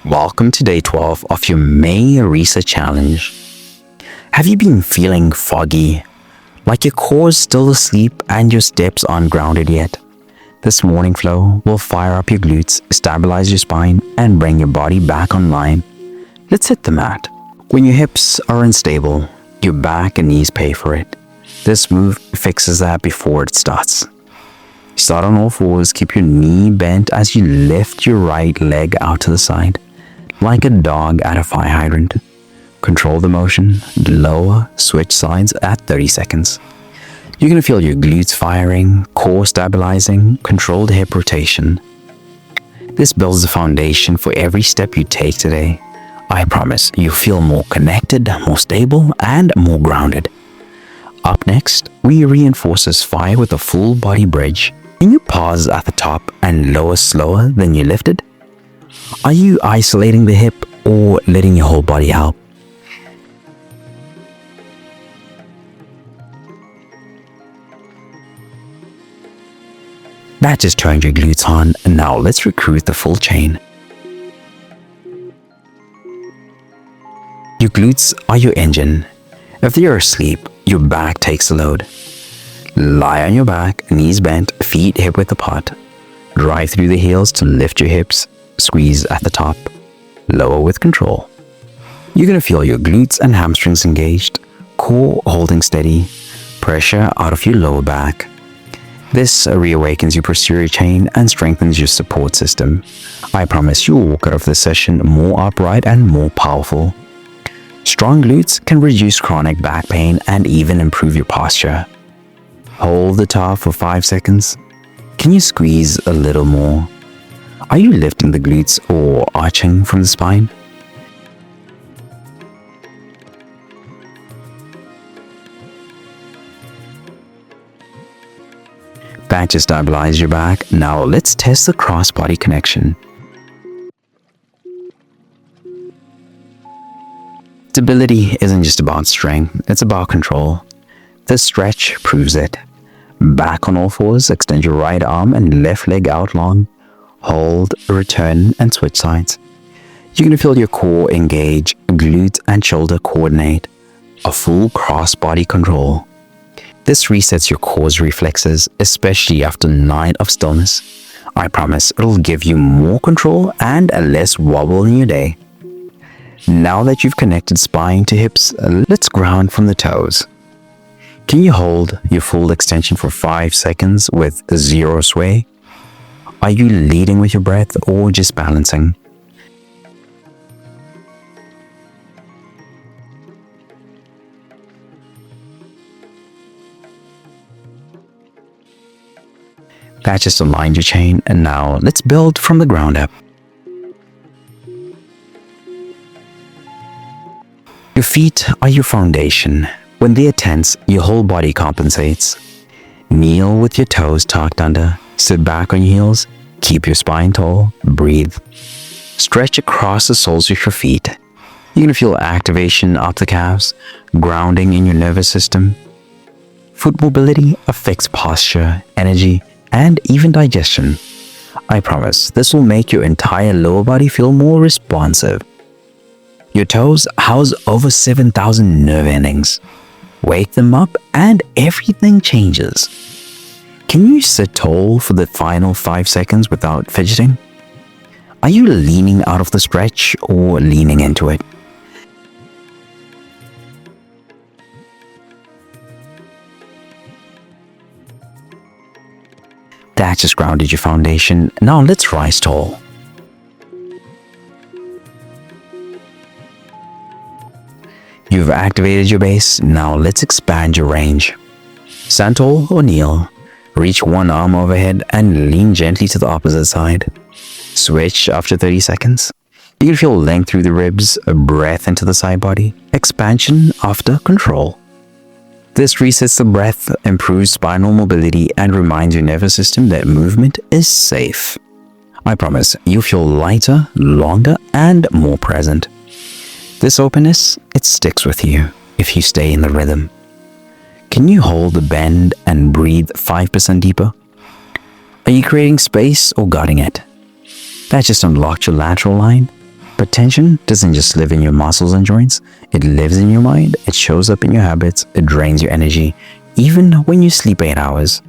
Welcome to day 12 of your May Reset Challenge. Have you been feeling foggy, like your core is still asleep and your steps aren't grounded yet? This morning flow will fire up your glutes, stabilize your spine, and bring your body back online. Let's hit the mat. When your hips are unstable, your back and knees pay for it. This move fixes that before it starts. Start on all fours, keep your knee bent as you lift your right leg out to the side, like a dog at a fire hydrant. Control the motion, lower, switch sides at 30 seconds. You're going to feel your glutes firing, core stabilizing, controlled hip rotation. This builds the foundation for every step you take today. I promise you'll feel more connected, more stable, and more grounded. Up next, we reinforce this fire with a full body bridge. Can you pause at the top and lower slower than you lifted? Are you isolating the hip or letting your whole body help? That just turned your glutes on, and now let's recruit the full chain. Your glutes are your engine. If they are asleep, your back takes the load. Lie on your back, knees bent, feet hip-width apart. Drive through the heels to lift your hips, squeeze at the top. Lower with control. You're going to feel your glutes and hamstrings engaged, core holding steady, pressure out of your lower back. This reawakens your posterior chain and strengthens your support system. I promise you'll walk out of this session more upright and more powerful. Strong glutes can reduce chronic back pain and even improve your posture. Hold the top for 5 seconds. Can you squeeze a little more? Are you lifting the glutes or arching from the spine? That just stabilizes your back. Now let's test the cross-body connection. Stability isn't just about strength, it's about control. This stretch proves it. Back on all fours, extend your right arm and left leg out long. Hold, return, and switch sides. You're going to feel your core engage, glute and shoulder coordinate. A full cross-body control. This resets your core's reflexes, especially after a night of stillness. I promise it'll give you more control and a less wobble in your day. Now that you've connected spine to hips, let's ground from the toes. Can you hold your full extension for 5 seconds with 0 sway? Are you leading with your breath or just balancing? That just aligned your chain, and now let's build from the ground up. Your feet are your foundation. When they are tense, your whole body compensates. Kneel with your toes tucked under. Sit back on your heels. Keep your spine tall. Breathe. Stretch across the soles of your feet. You're going to feel activation up the calves, grounding in your nervous system. Foot mobility affects posture, energy, and even digestion. I promise this will make your entire lower body feel more responsive. Your toes house over 7,000 nerve endings. Wake them up and everything changes. Can you sit tall for the final 5 seconds without fidgeting? Are you leaning out of the stretch or leaning into it? That just grounded your foundation. Now let's rise tall. You've activated your base. Now let's expand your range. Stand tall or kneel. Reach one arm overhead and lean gently to the opposite side. Switch after 30 seconds. You can feel length through the ribs, a breath into the side body, expansion after control. This resets the breath, improves spinal mobility, and reminds your nervous system that movement is safe. I promise you'll feel lighter, longer, and more present. This openness, it sticks with you if you stay in the rhythm. Can you hold the bend and breathe 5% deeper? Are you creating space or guarding it? That just unlocked your lateral line. But tension doesn't just live in your muscles and joints, it lives in your mind, it shows up in your habits, it drains your energy, even when you sleep 8 hours.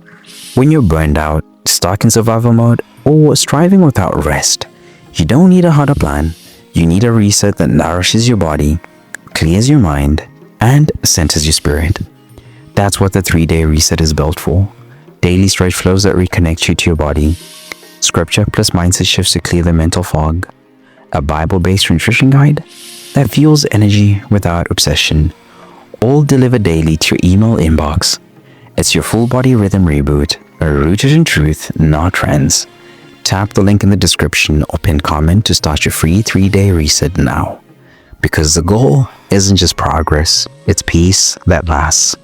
When you're burned out, stuck in survival mode, or striving without rest, you don't need a harder plan. You need a reset that nourishes your body, clears your mind, and centers your spirit. That's what the 3-day reset is built for. Daily stretch flows that reconnect you to your body, scripture plus mindset shifts to clear the mental fog, a Bible-based nutrition guide that fuels energy without obsession, all delivered daily to your email inbox. It's your full body rhythm reboot, rooted in truth, not trends. Tap the link in the description or pinned comment to start your free 3-day reset now. Because the goal isn't just progress, it's peace that lasts.